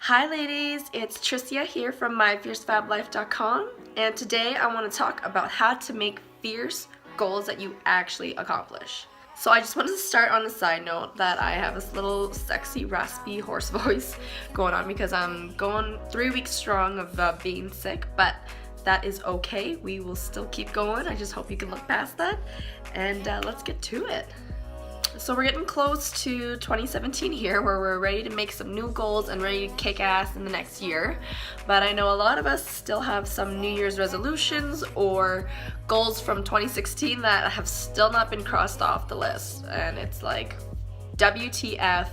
Hi ladies, it's Tricia here from myfiercefablife.com, and today I want to talk about how to make fierce goals that you actually accomplish. So I just wanted to start on a side note that I have this little sexy raspy hoarse voice going on because I'm going 3 weeks strong of being sick, but that is okay. We will still keep going. I just hope you can look past that, and let's get to it. So we're getting close to 2017 here, where we're ready to make some new goals and ready to kick ass in the next year. But I know a lot of us still have some New Year's resolutions or goals from 2016 that have still not been crossed off the list. And it's like, WTF,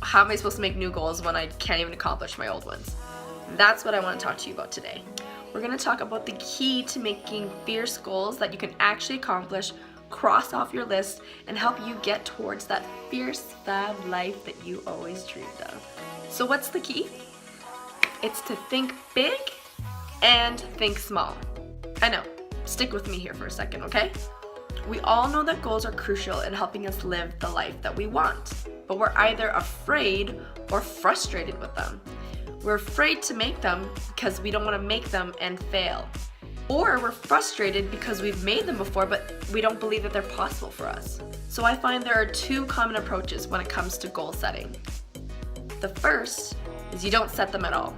how am I supposed to make new goals when I can't even accomplish my old ones? That's what I want to talk to you about today. We're going to talk about the key to making fierce goals that you can actually accomplish, cross off your list, and help you get towards that fierce fab life that you always dreamed of. So what's the key? It's to think big and think small. I know, stick with me here for a second, okay? We all know that goals are crucial in helping us live the life that we want, but we're either afraid or frustrated with them. We're afraid to make them because we don't want to make them and fail. Or we're frustrated because we've made them before, but we don't believe that they're possible for us. So I find there are two common approaches when it comes to goal setting. The first is you don't set them at all.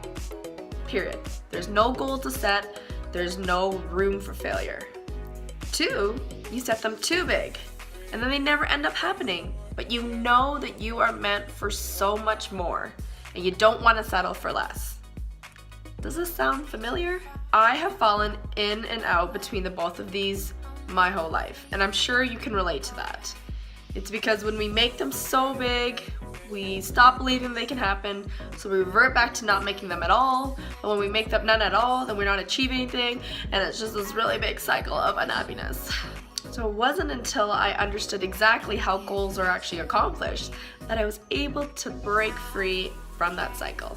Period. There's no goal to set. There's no room for failure. Two, you set them too big, and then they never end up happening. But you know that you are meant for so much more, and you don't want to settle for less. Does this sound familiar? I have fallen in and out between the both of these my whole life, and I'm sure you can relate to that. It's because when we make them so big, we stop believing they can happen, so we revert back to not making them at all. But when we make them none at all, then we're not achieving anything, and it's just this really big cycle of unhappiness. So it wasn't until I understood exactly how goals are actually accomplished that I was able to break free from that cycle.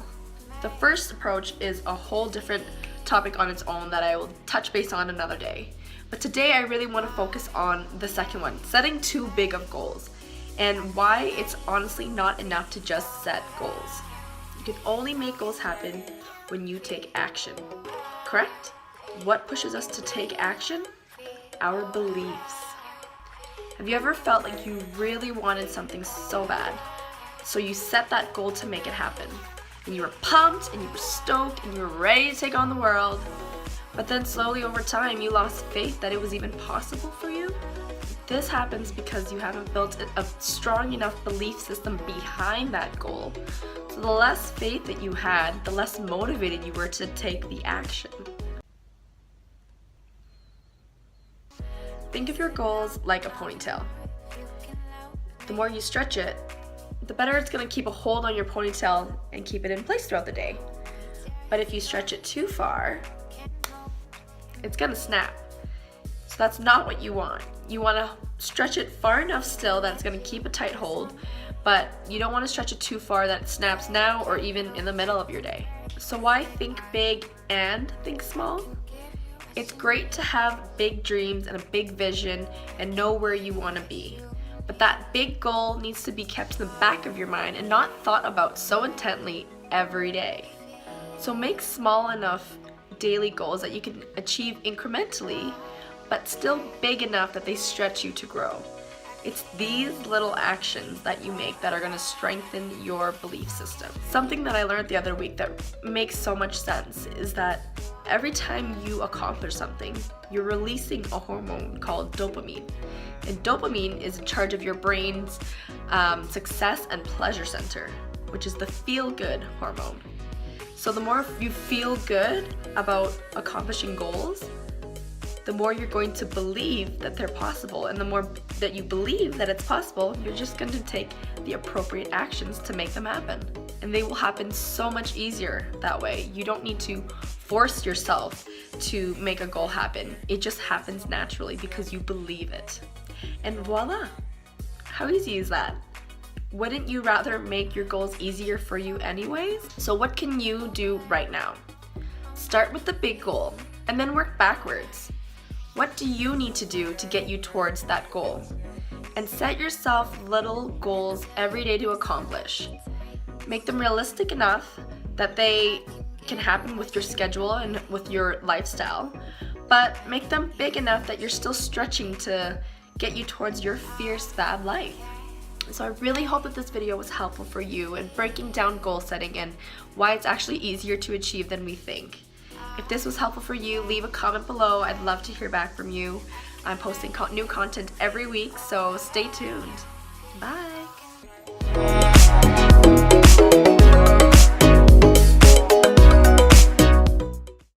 The first approach is a whole different topic on its own that I will touch base on another day. But today I really want to focus on the second one, setting too big of goals, and why it's honestly not enough to just set goals. You can only make goals happen when you take action, correct? What pushes us to take action? Our beliefs. Have you ever felt like you really wanted something so bad, so you set that goal to make it happen? And you were pumped, and you were stoked, and you were ready to take on the world. But then slowly over time, you lost faith that it was even possible for you. This happens because you haven't built a strong enough belief system behind that goal. So the less faith that you had, the less motivated you were to take the action. Think of your goals like a ponytail. The more you stretch it, the better it's going to keep a hold on your ponytail and keep it in place throughout the day. But if you stretch it too far, it's going to snap. So that's not what you want. You want to stretch it far enough still that it's going to keep a tight hold, but you don't want to stretch it too far that it snaps now or even in the middle of your day. So why think big and think small? It's great to have big dreams and a big vision and know where you want to be. But that big goal needs to be kept in the back of your mind and not thought about so intently every day. So make small enough daily goals that you can achieve incrementally, but still big enough that they stretch you to grow. It's these little actions that you make that are going to strengthen your belief system. Something that I learned the other week that makes so much sense is that every time you accomplish something, you're releasing a hormone called dopamine. And dopamine is in charge of your brain's success and pleasure center, which is the feel-good hormone. So the more you feel good about accomplishing goals, the more you're going to believe that they're possible. And the more that you believe that it's possible, you're just going to take the appropriate actions to make them happen. And they will happen so much easier that way. You don't need to force yourself to make a goal happen. It just happens naturally because you believe it. And voila! How easy is that? Wouldn't you rather make your goals easier for you anyways? So what can you do right now? Start with the big goal and then work backwards. What do you need to do to get you towards that goal? And set yourself little goals every day to accomplish. Make them realistic enough that they can happen with your schedule and with your lifestyle, but make them big enough that you're still stretching to get you towards your fierce fab life. So I really hope that this video was helpful for you in breaking down goal setting and why it's actually easier to achieve than we think. If this was helpful for you, leave a comment below. I'd love to hear back from you. I'm posting new content every week, so stay tuned. Bye.